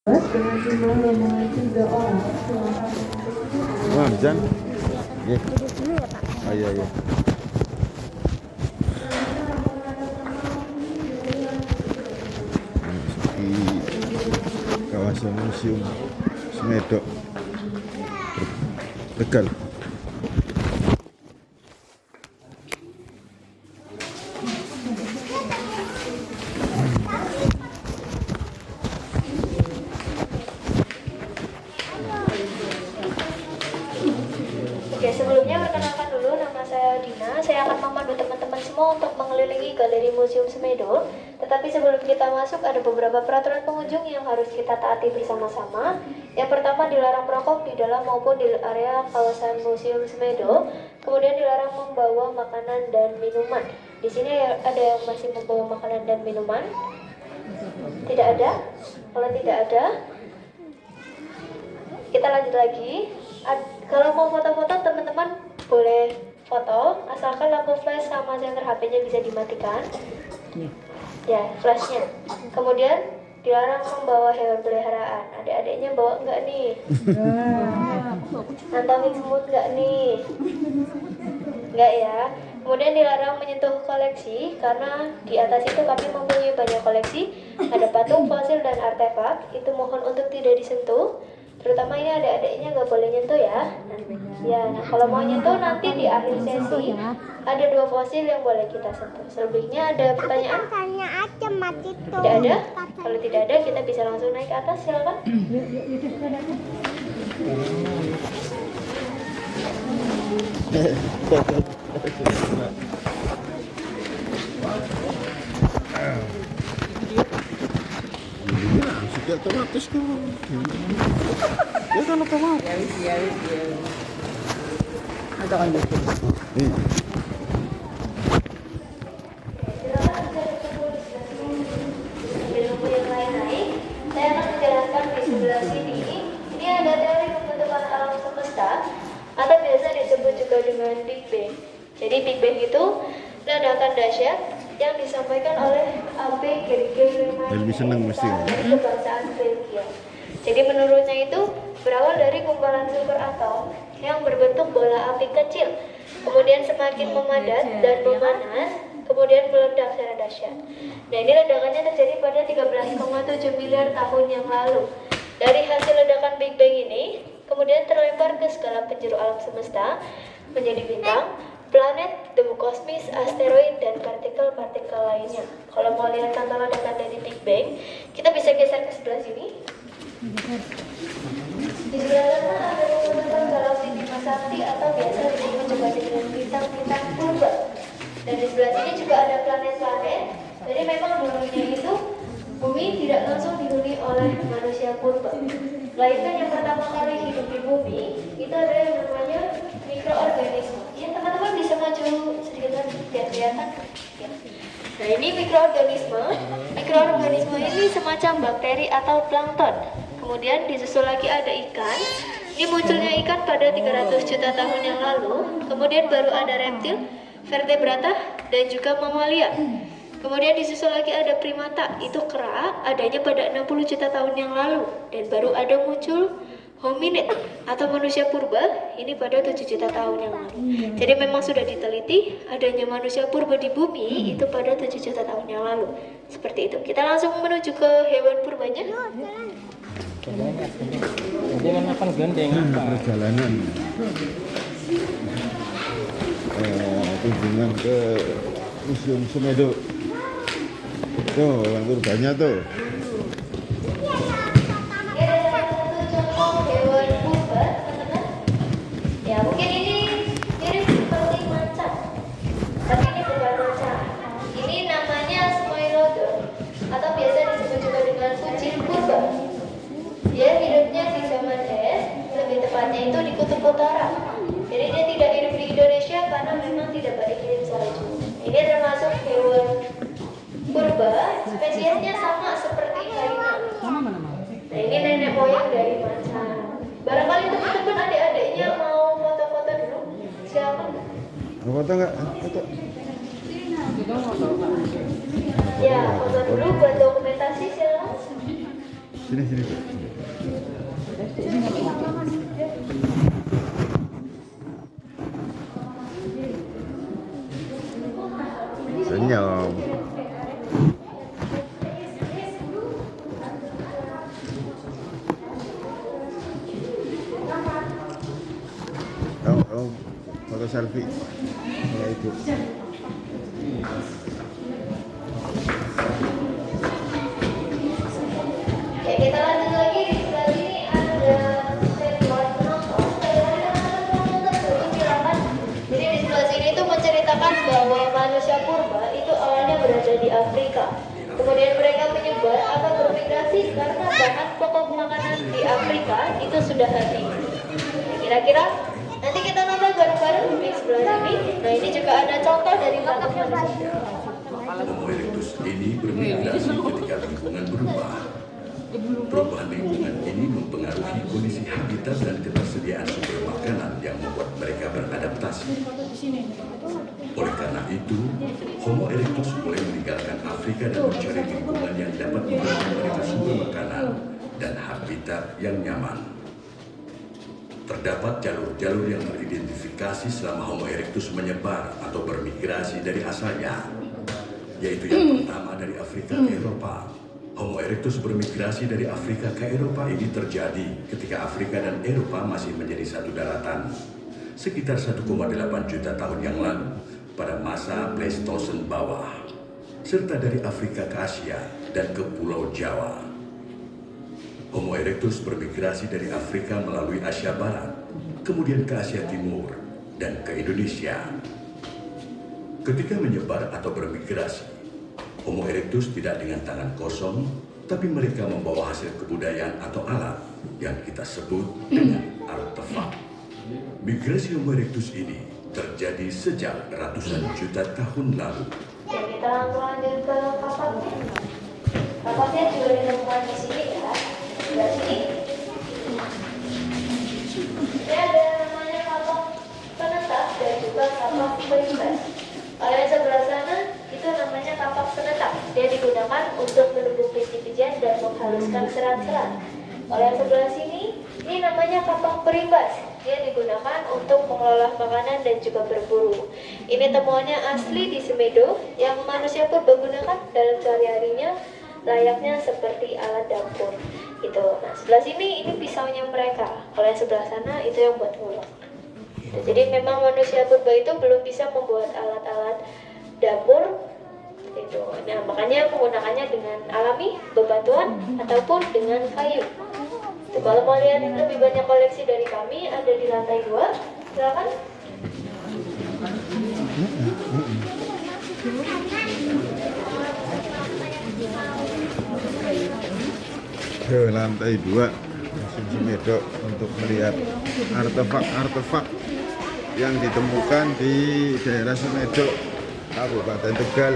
dengan jumlah yang mulai 3 orang. Wah, Jan. Iya. Duduk dulu ya, Pak. Oh iya iya. Di kawasan Museum Semedok Tegal. Oke, sebelumnya perkenalkan dulu, nama saya Dina. Saya akan memandu teman-teman semua untuk mengelilingi Galeri Museum Semedo. Tetapi sebelum kita masuk, ada beberapa peraturan pengunjung yang harus kita taati bersama-sama. Yang pertama, dilarang merokok di dalam maupun di area kawasan Museum Semedo. Kemudian dilarang membawa makanan dan minuman. Di sini ada yang masih membawa makanan dan minuman? Tidak ada? Kalau tidak ada, kita lanjut lagi. Kalau mau foto-foto, teman-teman boleh foto, asalkan lampu flash sama senter HP-nya bisa dimatikan. Ya, flashnya. Kemudian dilarang membawa hewan peliharaan. Adik-adiknya bawa enggak nih? Nantangin semut enggak nih? Enggak ya. Kemudian dilarang menyentuh koleksi, karena di atas itu kami mempunyai banyak koleksi. Ada patung, fosil, dan artefak. Itu mohon untuk tidak disentuh. Terutama ini adik-adiknya nggak boleh nyentuh ya. Ya, nah kalau mau nyentuh nanti di akhir sesi ada 2 fosil yang boleh kita sentuh. Selebihnya ada pertanyaan? Tanya aja mati tuh. Tidak ada? Kalau tidak ada, kita bisa langsung naik ke atas, silakan. Sudah otomatis kok. Ya kan otomatis. Ada kan gitu. Iya. Sambil nunggu yang lain naik, saya akan menjelaskan di sebelah sini. Ini ada teori pembentukan alam semesta, atau biasa disebut juga dengan Big Bang. Jadi Big Bang itu ledakan dahsyat yang disampaikan oleh A.P. Gerigel Lebih senang mesti. dari kebangsaan Belgia. Jadi menurutnya itu berawal dari gumpalan super atom yang berbentuk bola api kecil, kemudian semakin memadat dan memanas, kemudian meledak secara dahsyat. Nah, ini ledakannya terjadi pada 13,7 miliar tahun yang lalu. Dari hasil ledakan Big Bang ini, kemudian terlempar ke segala penjuru alam semesta, menjadi bintang, planet, debu kosmis, asteroid, dan partikel-partikel lainnya. Kalau mau lihat tanggal ledakan dari Big Bang, kita bisa geser ke sebelah sini. Di sebelah sana ada pembentukan galaksi Bima Sakti atau biasa disebut juga dengan bintang-bintang purba. Dan di sebelah sini juga ada planet-planet. Jadi memang dulunya itu bumi tidak langsung dihuni oleh manusia purba. Melainkan yang pertama kali hidup di bumi itu ada yang namanya mikroorganisme. Ya, teman-teman bisa maju sedikit lagi biar kelihatan. Ya. Nah, ini mikroorganisme. Mikroorganisme ini semacam bakteri atau plankton. Kemudian disusul lagi ada ikan. Ini munculnya ikan pada 300 juta tahun yang lalu. Kemudian baru ada reptil, vertebrata, dan juga mamalia. Kemudian disusul lagi ada primata, itu kera, adanya pada 60 juta tahun yang lalu. Dan baru ada muncul hominid atau manusia purba, ini pada 7 juta tahun yang lalu. Jadi memang sudah diteliti adanya manusia purba di bumi itu pada 7 juta tahun yang lalu. Seperti itu. Kita langsung menuju ke hewan purbanya. Jadi kan akan gandeng Perjalanan kunjungan ke Museum Semedo. Tuh, hewan purbanya tuh. Ini ada salah satu contoh hewan purba, teman-teman. Ya, mungkin ini mirip seperti macan, tapi ini bukan macan. Ini namanya Smilodon, atau biasa disebut juga dengan kucing purba. Dia hidupnya di zaman es, lebih tepatnya itu di kutub utara. Jadi dia tidak hidup di Indonesia karena memang tidak pada kirim salju. Ini termasuk hewan purba, spesiesnya sama seperti harimau. Nah, ini nenek moyang dari macan. Barangkali teman-teman adik-adiknya mau foto-foto dulu, silakan. Mau foto nggak? Foto. Ya, foto dulu buat dokumentasi silakan. Sini sini. Pak. Senyum. Oh, foto selfie. Ya itu. Oke, kita lanjut lagi. Di sebelah sini ada sebuah penonton. Jadi di sebelah sini itu menceritakan bahwa manusia purba itu awalnya berada di Afrika. Kemudian mereka menyebar atau bermigrasi karena bahan pokok makanan di Afrika itu sudah habis. Kira-kira nanti kita nonton bareng-bareng di sebelah sini. Nah, ini juga ada contoh dari bahan manusia. Homo erectus ini bermigrasi ketika lingkungan berubah. Perubahan lingkungan ini mempengaruhi kondisi habitat dan ketersediaan sumber makanan yang membuat mereka beradaptasi. Oleh karena itu, Homo erectus mulai meninggalkan Afrika dan mencari lingkungan yang dapat memberikan mereka sumber makanan dan habitat yang nyaman. Terdapat jalur-jalur yang teridentifikasi selama Homo erectus menyebar atau bermigrasi dari asalnya, yaitu yang pertama dari Afrika ke Eropa. Homo erectus bermigrasi dari Afrika ke Eropa ini terjadi ketika Afrika dan Eropa masih menjadi satu daratan, sekitar 1,8 juta tahun yang lalu pada masa Pleistosen bawah, serta dari Afrika ke Asia dan ke Pulau Jawa. Homo erectus bermigrasi dari Afrika melalui Asia Barat, kemudian ke Asia Timur, dan ke Indonesia. Ketika menyebar atau bermigrasi, Homo erectus tidak dengan tangan kosong, tapi mereka membawa hasil kebudayaan atau alat yang kita sebut dengan artefak. Migrasi Homo erectus ini terjadi sejak ratusan juta tahun lalu. Dan kita langsung lanjut ke kapaknya. Kapaknya juga ditemukan di sini ya. Sebelah sini. Ini ada namanya kapak penetap dan juga kapak perimbas. Kalau yang sebelah sana itu namanya kapak penetap. Dia digunakan untuk menumbuk biji-bijian dan menghaluskan serat-serat. Kalau yang sebelah sini, ini namanya kapak perimbas. Dia digunakan untuk mengolah makanan dan juga berburu. Ini temuannya asli di Semedo yang manusia purba gunakan dalam sehari-harinya, layaknya seperti alat dapur. Gitu. Nah, sebelah sini ini pisaunya mereka. Kalau yang sebelah sana itu yang buat ngulek. Jadi memang manusia purba itu belum bisa membuat alat-alat dapur itu. Nah, makanya menggunakannya dengan alami, bebatuan ataupun dengan kayu. Tuh, kalau mau lihat lebih banyak koleksi dari kami ada di lantai 2. Silakan. Ke lantai 2 Museum Semedo untuk melihat artefak-artefak yang ditemukan di daerah Semedo, Kabupaten Tegal.